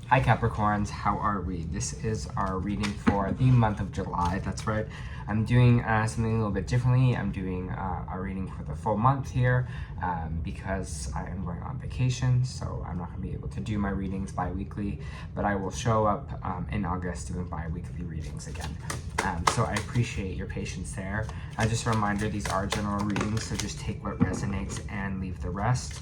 Hi Capricorns, how are we? This is our reading for the month of July. That's right. I'm doing something a little bit differently. I'm doing a reading for the full month here because I am going on vacation, so I'm not going to be able to do my readings bi-weekly, but I will show up in August doing bi-weekly readings again. So I appreciate your patience there. Just a reminder, these are general readings, so just take what resonates and leave the rest.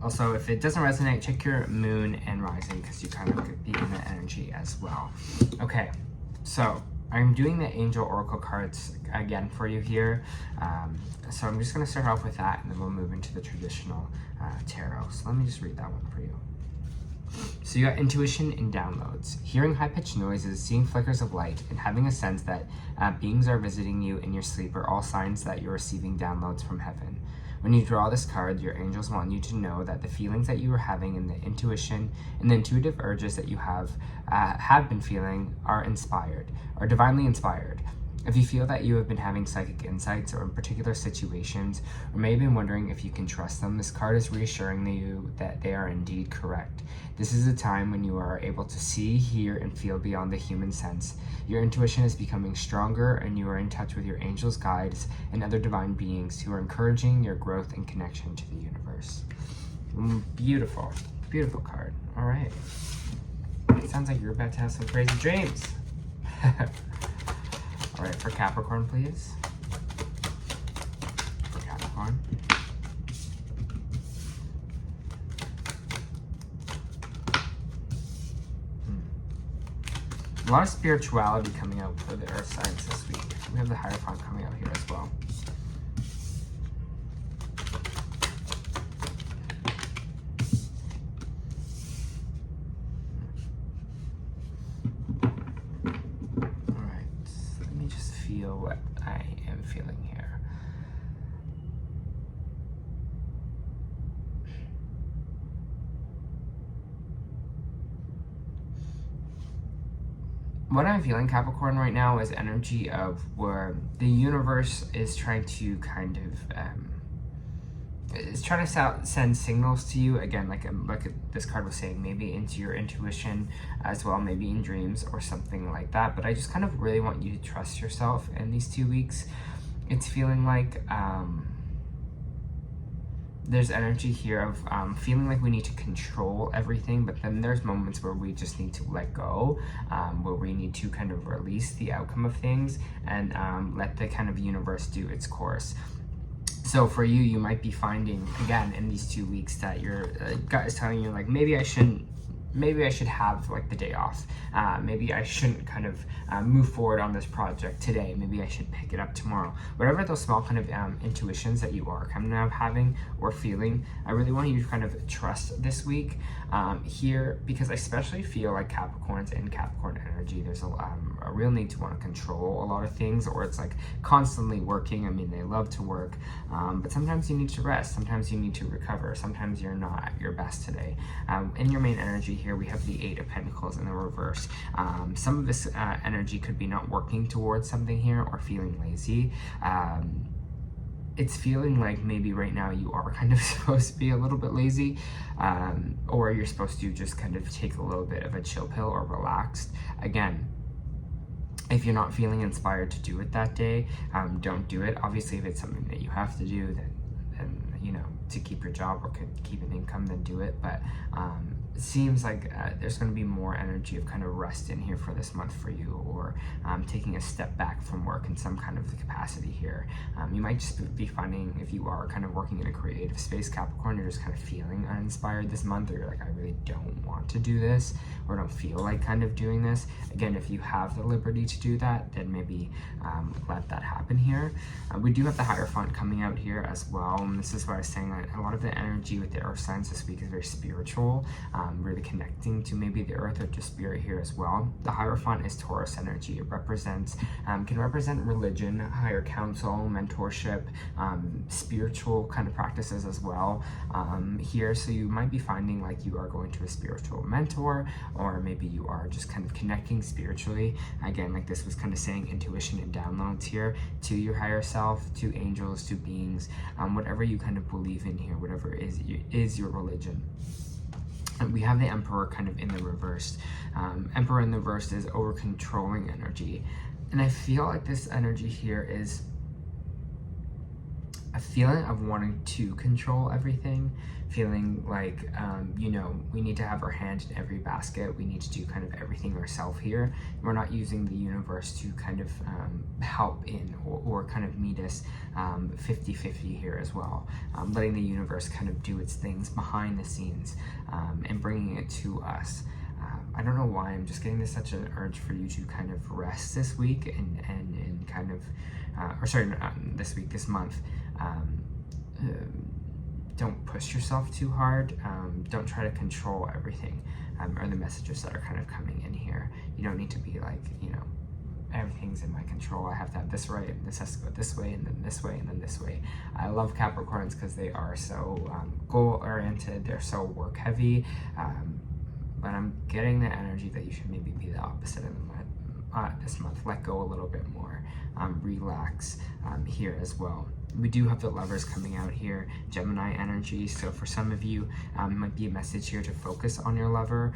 Also, if it doesn't resonate, check your moon and rising because you kind of could be in that energy as well. Okay, so I'm doing the angel oracle cards again for you here. So I'm just going to start off with that and then we'll move into the traditional tarot. So let me just read that one for you. So you got intuition and downloads. Hearing high-pitched noises, seeing flickers of light, and having a sense that beings are visiting you in your sleep are all signs that you're receiving downloads from heaven. When you draw this card, your angels want you to know that the feelings that you are having and the intuition and the intuitive urges that you have been feeling are inspired, are divinely inspired. If you feel that you have been having psychic insights or in particular situations, or may have been wondering if you can trust them, this card is reassuring you that they are indeed correct. This is a time when you are able to see, hear, and feel beyond the human sense. Your intuition is becoming stronger and you are in touch with your angels, guides, and other divine beings who are encouraging your growth and connection to the universe. Beautiful, beautiful card. All right. It sounds like you're about to have some crazy dreams. All right, for Capricorn, please. For Capricorn. A lot of spirituality coming out for the earth signs this week. We have the Hierophant coming out here as well. Feel what I am feeling here. What I'm feeling, Capricorn, right now is energy of where the universe is trying to kind of is trying to send signals to you again, like this card was saying, maybe into your intuition as well, maybe in dreams or something like that. But I just kind of really want you to trust yourself in these 2 weeks. It's feeling like there's energy here of feeling like we need to control everything, but then there's moments where we just need to let go, where we need to kind of release the outcome of things and let the kind of universe do its course. So for you, you might be finding, again, in these 2 weeks that your gut is telling you, like, maybe I should have, like, the day off. Maybe I shouldn't kind of move forward on this project today. Maybe I should pick it up tomorrow. Whatever those small kind of intuitions that you are kind of having or feeling, I really want you to kind of trust this week here, because I especially feel like Capricorns and Capricorn energy, there's a real need to want to control a lot of things, or it's like constantly working. I mean, they love to work, but sometimes you need to rest. Sometimes you need to recover. Sometimes you're not at your best today. In your main energy here, we have the 8 of Pentacles in the reverse. Some of this energy could be not working towards something here or feeling lazy. It's feeling like maybe right now you are kind of supposed to be a little bit lazy, or you're supposed to just kind of take a little bit of a chill pill or relaxed. Again, if you're not feeling inspired to do it that day, don't do it. Obviously, if it's something that you have to do, then you know, to keep your job or keep an income, then do it. But it seems like there's going to be more energy of kind of rest in here for this month for you, or taking a step back from work in some kind of capacity here. You might just be finding, if you are kind of working in a creative space, Capricorn, you're just kind of feeling uninspired this month, or you're like, I really don't want to do this, or don't feel like kind of doing this. Again, if you have the liberty to do that, then maybe let that happen here. We do have the Hierophant coming out here as well, and this is what I was saying, that a lot of the energy with the earth signs this week is very spiritual. really connecting to maybe the earth or to spirit here as well. The Hierophant is Taurus energy. It represents, can represent religion, higher counsel, mentorship, spiritual kind of practices as well here. So you might be finding like you are going to a spiritual mentor, or maybe you are just kind of connecting spiritually. Again, like this was kind of saying intuition and downloads here to your higher self, to angels, to beings, whatever you kind of believe in here, whatever is your religion. And we have the Emperor kind of in the reverse. Emperor in the reverse is over controlling energy. And I feel like this energy here is a feeling of wanting to control everything, feeling like, you know, we need to have our hand in every basket. We need to do kind of everything ourselves here. We're not using the universe to kind of help in or kind of meet us 50-50 here as well. Letting the universe kind of do its things behind the scenes and bringing it to us. I don't know why, I'm just getting such an urge for you to kind of rest this week and kind of, or sorry, not this week, this month. Don't push yourself too hard. Don't try to control everything, or the messages that are kind of coming in here. You don't need to be like, you know, everything's in my control. I have to have this right, and this has to go this way, and then this way, and then this way. I love Capricorns because they are so goal-oriented. They're so work-heavy. But I'm getting the energy that you should maybe be the opposite of this month. Let go a little bit more. Relax here as well. We do have the Lovers coming out here, Gemini energy. So for some of you, might be a message here to focus on your lover.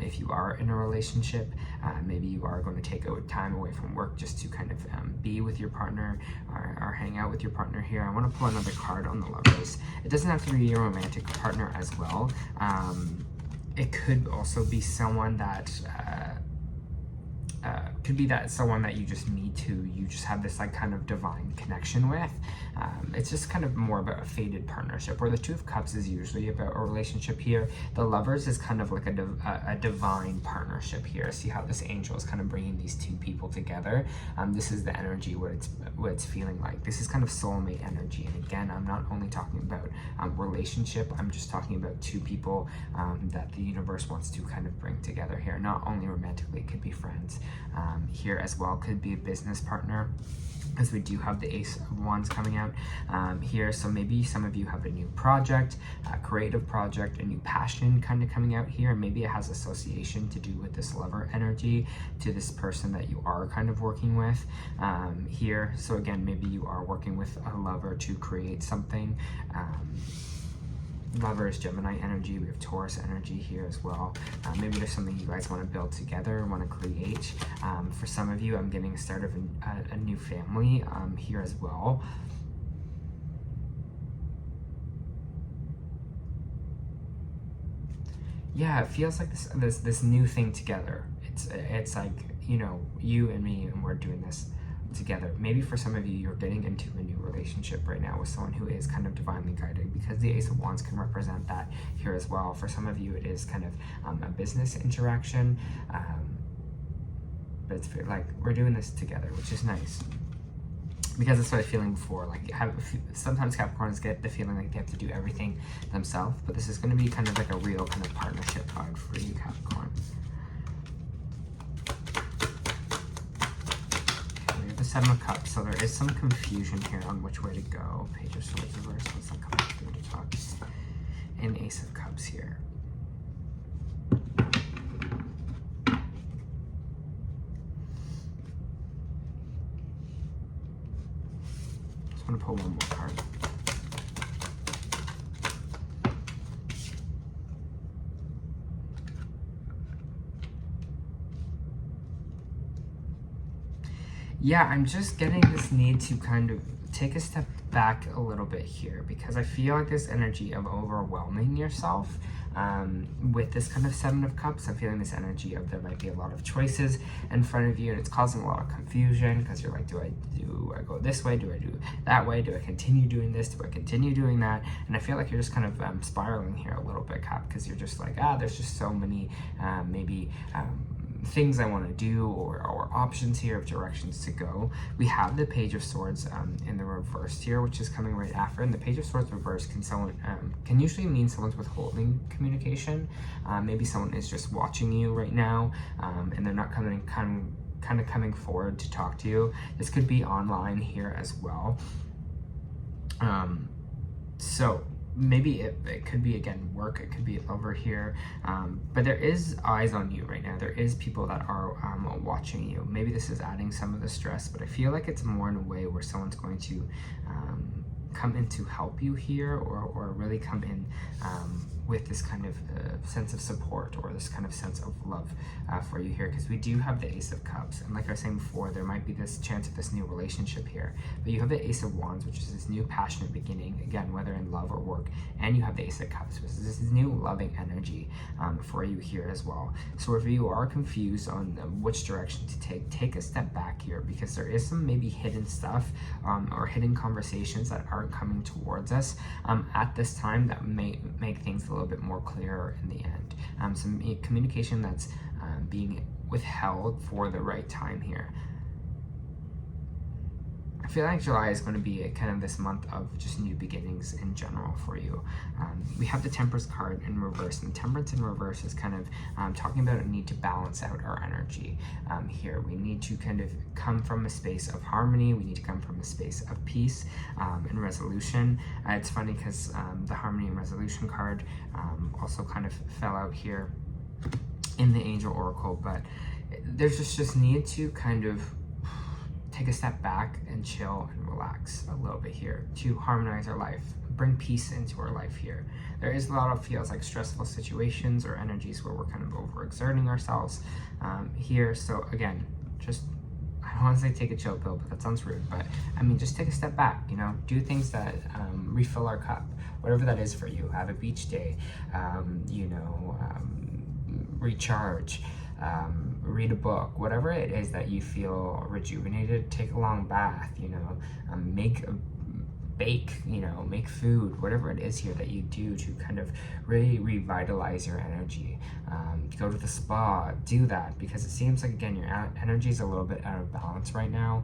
If you are in a relationship, maybe you are going to take time away from work just to kind of be with your partner or hang out with your partner here. I want to pull another card on the Lovers. It doesn't have to be a romantic partner as well. It could also be someone that someone that you just you just have this like kind of divine connection with. It's just kind of more about a fated partnership, where the Two of Cups is usually about a relationship here. The Lovers is kind of like a divine partnership here. See how this angel is kind of bringing these two people together. This is the energy, what it's feeling like. This is kind of soulmate energy. And again, I'm not only talking about relationship, I'm just talking about two people that the universe wants to kind of bring together here. Not only romantically, it could be friends here as well, could be a business partner, because we do have the Ace of Wands coming out here. So maybe some of you have a new project, a creative project, a new passion kind of coming out here. Maybe it has association to do with this lover energy, to this person that you are kind of working with here. So again, maybe you are working with a lover to create something. Lovers, Gemini energy. We have Taurus energy here as well. Maybe there's something you guys want to build together, want to create. For some of you, I'm getting a start of a new family here as well. Yeah, it feels like this new thing together. It's like, you know, you and me, and we're doing this together. Maybe for some of you, you're getting into a new relationship right now with someone who is kind of divinely guided, because the Ace of Wands can represent that here as well. For some of you, it is kind of a business interaction, but it's like we're doing this together, which is nice, because that's what I'm feeling before. Like, sometimes Capricorns get the feeling like they have to do everything themselves, but this is going to be kind of like a real kind of partnership vibe for you, Capricorn. Seven of Cups, so there is some confusion here on which way to go. Page of Swords reverse, what's that coming through to talk? And Ace of Cups here. Just want to pull one more card. Yeah, I'm just getting this need to kind of take a step back a little bit here, because I feel like this energy of overwhelming yourself with this kind of Seven of Cups. I'm feeling this energy of there might be a lot of choices in front of you, and it's causing a lot of confusion, because you're like, do I go this way? Do I do that way? Do I continue doing this? Do I continue doing that? And I feel like you're just kind of spiraling here a little bit, Cap, because you're just like, there's just so many things I want to do, or options here of directions to go. We have the Page of Swords in the reverse here, which is coming right after. And the Page of Swords reverse can usually mean someone's withholding communication. Maybe someone is just watching you right now, and they're not kind of coming forward to talk to you. This could be online here as well. So maybe it could be, again, work, it could be over here, but there is eyes on you right now. There is people that are watching you. Maybe this is adding some of the stress, but I feel like it's more in a way where someone's going to come in to help you here, or really come in with this kind of sense of support, or this kind of sense of love for you here, because we do have the Ace of Cups, and like I was saying before, there might be this chance of this new relationship here, but you have the Ace of Wands, which is this new passionate beginning, again, whether in love or work, and you have the Ace of Cups, which is this new loving energy for you here as well. So if you are confused on which direction to take a step back here, because there is some maybe hidden stuff or hidden conversations that aren't coming towards us at this time that may make things a little bit more clearer in the end. Some communication that's being withheld for the right time here. I feel like July is going to be kind of this month of just new beginnings in general for you. We have the Temperance card in reverse, and Temperance in reverse is kind of talking about a need to balance out our energy here. We need to kind of come from a space of harmony. We need to come from a space of peace and resolution. It's funny because the Harmony and Resolution card also kind of fell out here in the Angel Oracle, but there's just need to kind of take a step back and chill and relax a little bit here to harmonize our life, bring peace into our life here. There is a lot of feels like stressful situations or energies where we're kind of overexerting ourselves here. So again, just, I don't want to say take a chill pill, but that sounds rude, but I mean, just take a step back, you know, do things that refill our cup, whatever that is for you. Have a beach day, you know, recharge, read a book, whatever it is that you feel rejuvenated. Take a long bath, you know, bake, you know, make food, whatever it is here that you do to kind of really revitalize your energy. Go to the spa, do that, because it seems like, again, your energy is a little bit out of balance right now,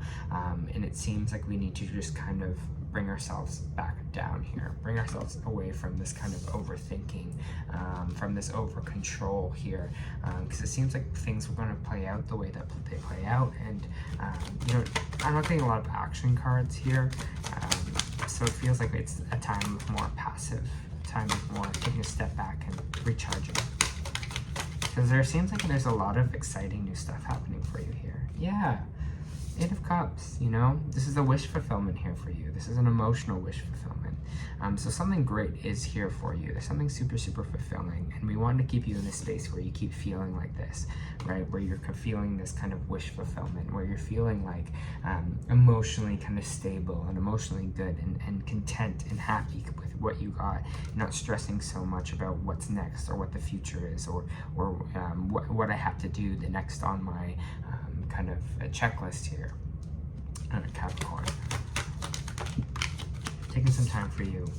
and it seems like we need to just kind of bring ourselves back down here, bring ourselves away from this kind of overthinking, from this over control here, because it seems like things are going to play out the way that they play out. And you know, I'm not getting a lot of action cards here, so it feels like it's a time of more passive, time of more taking a step back and recharging, because there seems like there's a lot of exciting new stuff happening for you here. Yeah, Eight of Cups, you know, this is a wish fulfillment here for you. This is an emotional wish fulfillment. So something great is here for you. There's something super, super fulfilling, and we want to keep you in this space where you keep feeling like this, right? Where you're feeling this kind of wish fulfillment, where you're feeling like emotionally kind of stable and emotionally good and content and happy with what you got. You're not stressing so much about what's next or what the future is, or what I have to do the next on my kind of a checklist here. Capricorn, taking some time for you.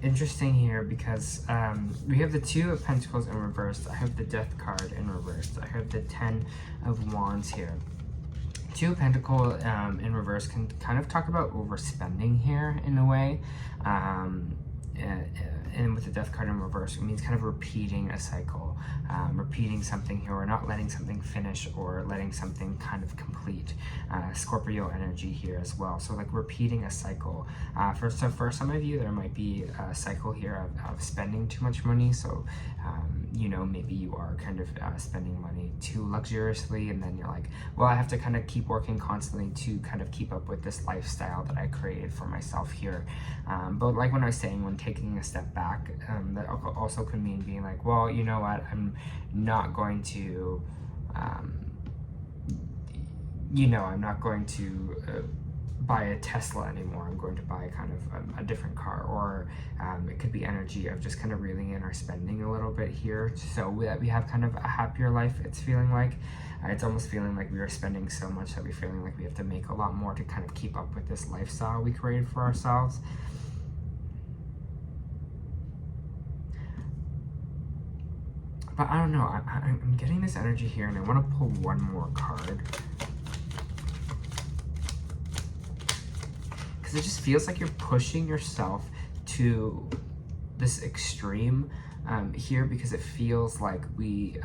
Interesting here because we have the Two of Pentacles in reverse. I have the Death card in reverse. I have the Ten of Wands here. Two of Pentacles in reverse can kind of talk about overspending here in a way. and with the Death card in reverse, it means kind of repeating a cycle, repeating something here, or not letting something finish, or letting something kind of complete. Scorpio energy here as well. So like repeating a cycle. So for some of you, there might be a cycle here of spending too much money. So, you know, maybe you are kind of spending money too luxuriously, and then you're like, well, I have to kind of keep working constantly to kind of keep up with this lifestyle that I created for myself here. But like when I was saying, when taking a step back, that also could mean being like, well, you know what, I'm not going to, you know, I'm not going to buy a Tesla anymore. I'm going to buy kind of a different car, or it could be energy of just kind of reeling in our spending a little bit here, so that we have kind of a happier life. It's feeling like, it's almost feeling like we are spending so much that we're feeling like we have to make a lot more to kind of keep up with this lifestyle we created for ourselves. But I don't know, I'm getting this energy here, and I want to pull one more card. Because it just feels like you're pushing yourself to this extreme here, because it feels like we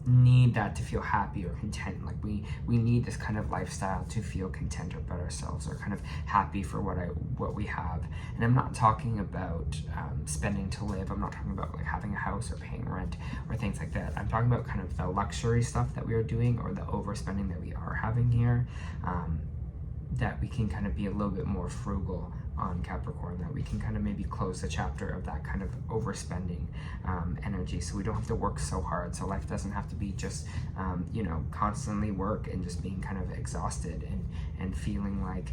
need that to feel happy or content. Like we need this kind of lifestyle to feel content about ourselves, or kind of happy for what we have. And I'm not talking about spending to live. I'm not talking about like having a house or paying rent or things like that. I'm talking about kind of the luxury stuff that we are doing, or the overspending that we are having here, that we can kind of be a little bit more frugal on Capricorn, that we can kind of maybe close the chapter of that kind of overspending energy, so we don't have to work so hard. So life doesn't have to be just you know, constantly work and just being kind of exhausted and feeling like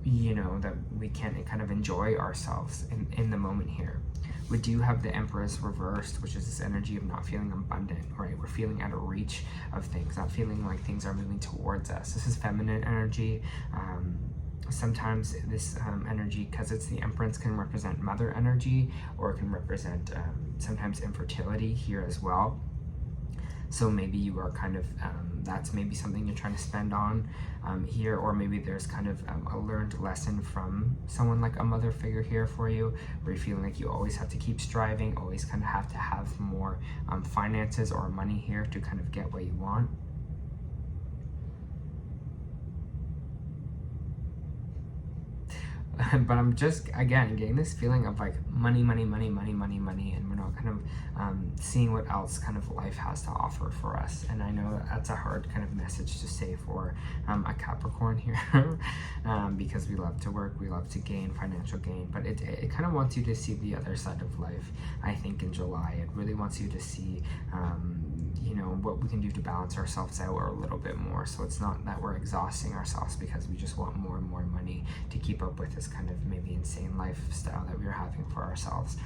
you know, that we can't kind of enjoy ourselves in the moment here. We do have the Empress reversed, which is this energy of not feeling abundant, right? We're feeling out of reach of things, not feeling like things are moving towards us. This is feminine energy. Sometimes this energy, because it's the Empress, can represent mother energy, or it can represent sometimes infertility here as well. So maybe you are kind of, that's maybe something you're trying to spend on here, or maybe there's kind of a learned lesson from someone like a mother figure here for you, where you're feeling like you always have to keep striving, always kind of have to have more finances or money here to kind of get what you want. But I'm just, again, getting this feeling of like money, and we're not kind of seeing what else kind of life has to offer for us. And I know that's a hard kind of message to say for a Capricorn here, because we love to work, we love to gain financial gain, but it kind of wants you to see the other side of life. I think in July, it really wants you to see you know, what we can do to balance ourselves out a little bit more, so it's not that we're exhausting ourselves because we just want more and more money to keep up with this kind of maybe insane lifestyle that we're having for ourselves.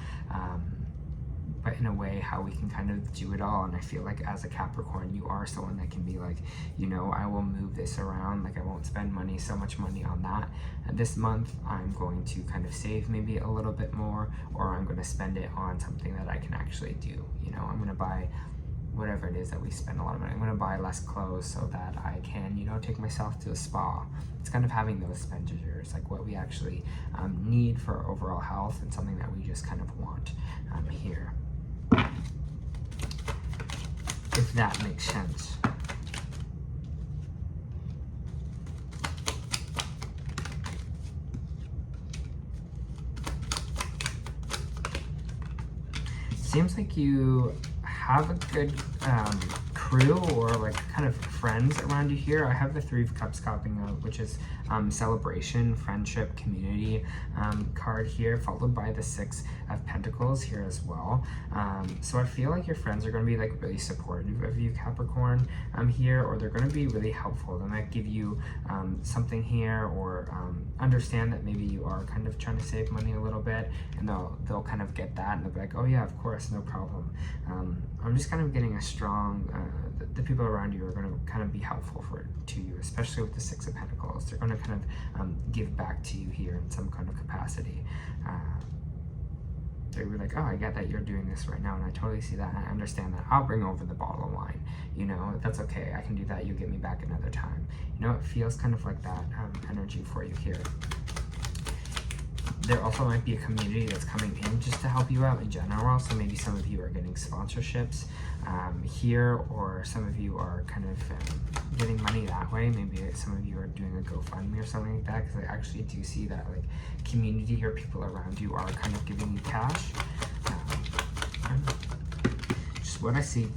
But in a way, how we can kind of do it all. And I feel like as a Capricorn, you are someone that can be like, you know, I will move this around, like I won't spend so much money on that. And this month, I'm going to kind of save maybe a little bit more, or I'm going to spend it on something that I can actually do. You know, I'm going to buy whatever it is that we spend a lot of money. I'm going to buy less clothes so that I can, you know, take myself to a spa. It's kind of having those expenditures, like what we actually need for overall health, and something that we just kind of want here. If that makes sense. Seems like you have a good crew, or like kind of friends around you here. I have the Three of Cups popping out, which is celebration, friendship, community card here, followed by the Six of Pentacles here as well. So I feel like your friends are going to be like really supportive of you, Capricorn, here, or they're going to be really helpful. They might give you something here, or understand that maybe you are kind of trying to save money a little bit, and they'll kind of get that, and they'll be like, oh yeah, of course, no problem. I'm just kind of getting a strong, the people around you are going to kind of be helpful to you, especially with the Six of Pentacles. They're going to kind of give back to you here in some kind of capacity. They were like, oh, I get that you're doing this right now, and I totally see that, and I understand that. I'll bring over the bottle of wine, you know, that's okay, I can do that, you get me back another time. You know, it feels kind of like that energy for you here. there also might be a community that's coming in just to help you out in general. So maybe some of you are getting sponsorships here, or some of you are kind of getting money that way. Maybe some of you are doing a GoFundMe or something like that, because I actually do see that like community or people around you are kind of giving you cash. Just what I see.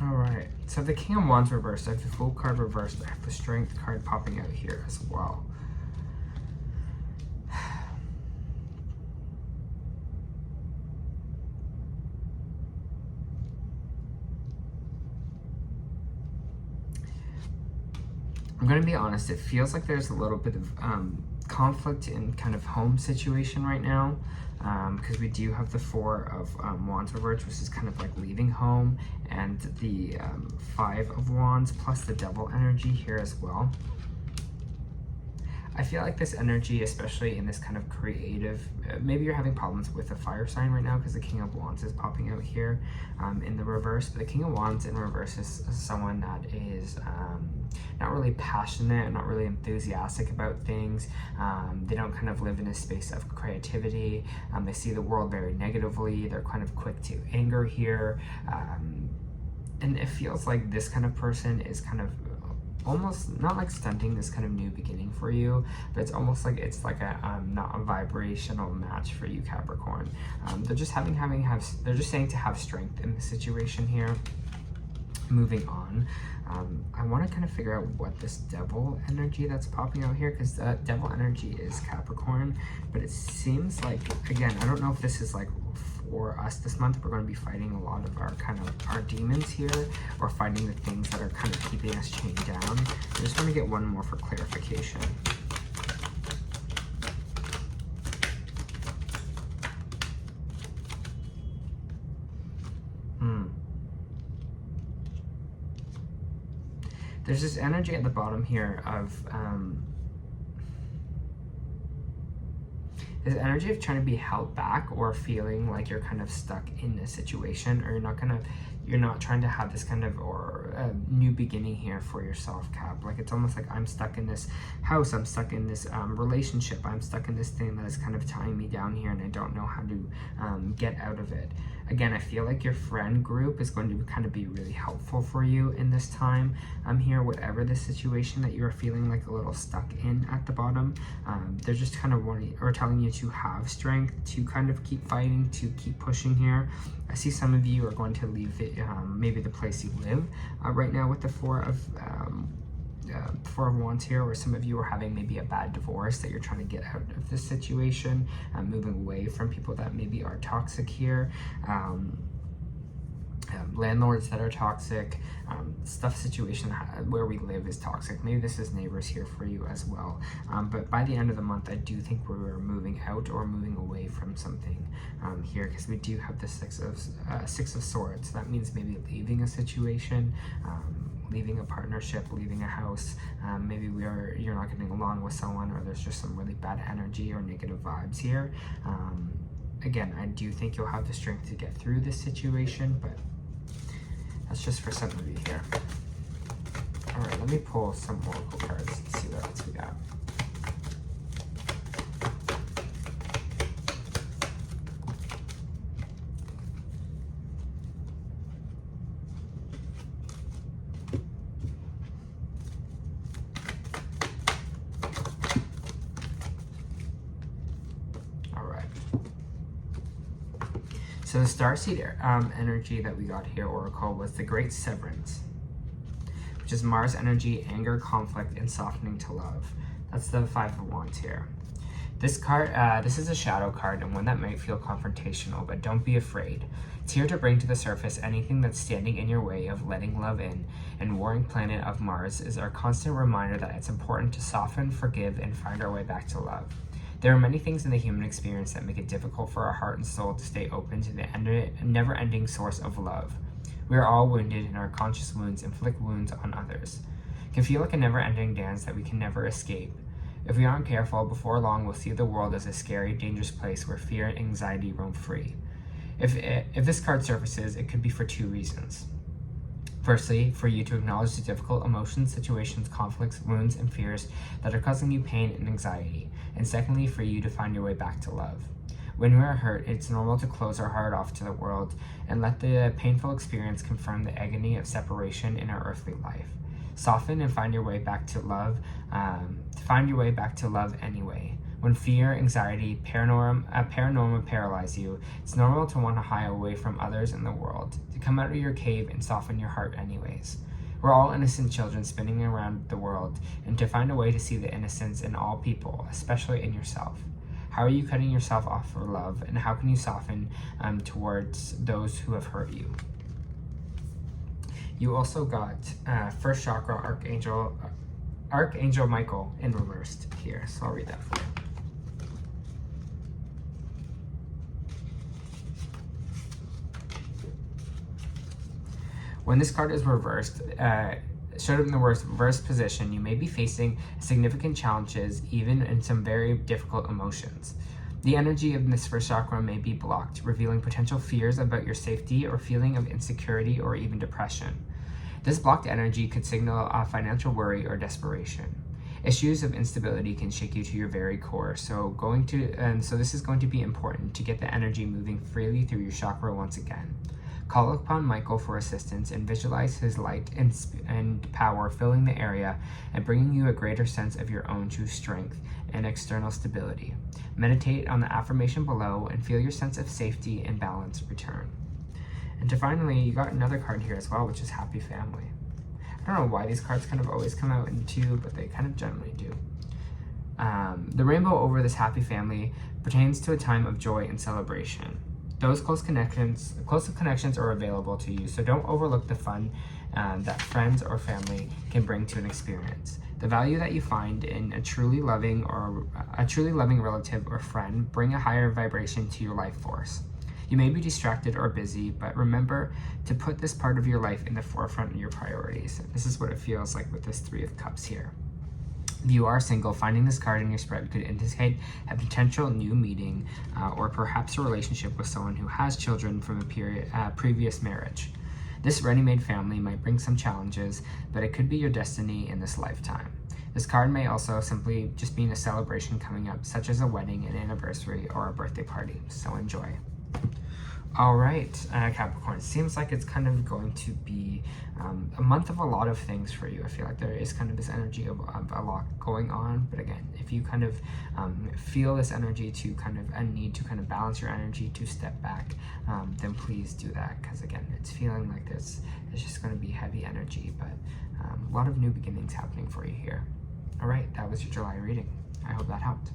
Alright, so the King of Wands reversed, I have the Fool card reversed, I have the Strength card popping out here as well. I'm going to be honest, it feels like there's a little bit of conflict in kind of home situation right now, because we do have the Four of Wands reversed, which is kind of like leaving home, and the Five of Wands plus the Devil energy here as well. I feel like this energy, especially in this kind of creative, maybe you're having problems with a fire sign right now because the King of Wands is popping out here in the reverse. But the King of Wands in reverse is someone that is not really passionate, not really enthusiastic about things. They don't kind of live in a space of creativity. They see the world very negatively. They're kind of quick to anger here. And it feels like this kind of person is kind of almost not like stunting this kind of new beginning for you, but it's almost like it's like a not a vibrational match for you, Capricorn. They're just they're just saying to have strength in the situation here. Moving on, I want to kind of figure out what this Devil energy that's popping out here, because that Devil energy is Capricorn, but it seems like, again, I don't know if this is like for us this month. We're going to be fighting a lot of our demons here, or fighting the things that are kind of keeping us chained down. I just want to get one more for clarification. There's this energy at the bottom here of this energy of trying to be held back, or feeling like you're kind of stuck in a situation, or you're not trying to have this kind of new beginning here for yourself, Cap. Like it's almost like I'm stuck in this house, I'm stuck in this relationship, I'm stuck in this thing that is kind of tying me down here, and I don't know how to get out of it. Again, I feel like your friend group is going to kind of be really helpful for you in this time. Here, whatever the situation that you're feeling like a little stuck in at the bottom, they're just kind of wanting or telling you to have strength, to kind of keep fighting, to keep pushing here. I see some of you are going to leave maybe the place you live right now with the Four of Wands here, or some of you are having maybe a bad divorce that you're trying to get out of this situation, moving away from people that maybe are toxic here. Landlords that are toxic, situation where we live is toxic. Maybe this is neighbors here for you as well. But by the end of the month, I do think we're moving out or moving away from something here, because we do have the Six of Swords. That means maybe leaving a situation, leaving a partnership, leaving a house. Maybe you're not getting along with someone, or there's just some really bad energy or negative vibes here. Again, I do think you'll have the strength to get through this situation, but that's just for some of you here. All right, let me pull some oracle cards and see what else we got. So the Starseed energy that we got here, Oracle, was the Great Severance, which is Mars energy, anger, conflict, and softening to love. That's the Five of Wands here. This card, this is a shadow card, and one that might feel confrontational, but don't be afraid. It's here to bring to the surface anything that's standing in your way of letting love in, and Warring Planet of Mars is our constant reminder that it's important to soften, forgive, and find our way back to love. There are many things in the human experience that make it difficult for our heart and soul to stay open to the never-ending source of love. We are all wounded, and our conscious wounds inflict wounds on others. It can feel like a never-ending dance that we can never escape. If we aren't careful, before long we'll see the world as a scary, dangerous place where fear and anxiety roam free. If this card surfaces, it could be for two reasons. Firstly, for you to acknowledge the difficult emotions, situations, conflicts, wounds, and fears that are causing you pain and anxiety. And secondly, for you to find your way back to love. When we are hurt, it's normal to close our heart off to the world and let the painful experience confirm the agony of separation in our earthly life. Soften and find your way back to love. Anyway. When fear, anxiety, paranormal paralyze you, it's normal to want to hide away from others in the world, to come out of your cave and soften your heart anyways. We're all innocent children spinning around the world, and to find a way to see the innocence in all people, especially in yourself. How are you cutting yourself off for love, and how can you soften towards those who have hurt you? You also got first chakra Archangel Michael in reversed here, so I'll read that for you. When this card is reversed, showed up in the reverse position, you may be facing significant challenges, even in some very difficult emotions. The energy of this first chakra may be blocked, revealing potential fears about your safety or feeling of insecurity or even depression. This blocked energy could signal a financial worry or desperation. Issues of instability can shake you to your very core, so this is going to be important to get the energy moving freely through your chakra once again. Call upon Michael for assistance and visualize his light and power filling the area and bringing you a greater sense of your own true strength and external stability. Meditate on the affirmation below and feel your sense of safety and balance return. And finally, you got another card here as well, which is Happy Family. I don't know why these cards kind of always come out in two, but they kind of generally do. The rainbow over this happy family pertains to a time of joy and celebration. Those close connections are available to you, so don't overlook the fun that friends or family can bring to an experience. The value that you find in a truly loving relative or friend bring a higher vibration to your life force. You may be distracted or busy, but remember to put this part of your life in the forefront of your priorities. This is what it feels like with this Three of Cups here. If you are single, finding this card in your spread could indicate a potential new meeting or perhaps a relationship with someone who has children from a previous marriage. This ready-made family might bring some challenges, but it could be your destiny in this lifetime. This card may also simply just be a celebration coming up, such as a wedding, an anniversary, or a birthday party, so enjoy. All right, Capricorn, seems like it's kind of going to be a month of a lot of things for you. I feel like there is kind of this energy of a lot going on, but again, if you kind of feel this energy to kind of a need to kind of balance your energy to step back, then please do that, because again, it's feeling like it's just going to be heavy energy, but a lot of new beginnings happening for you here. All right, that was your July reading. I hope that helped.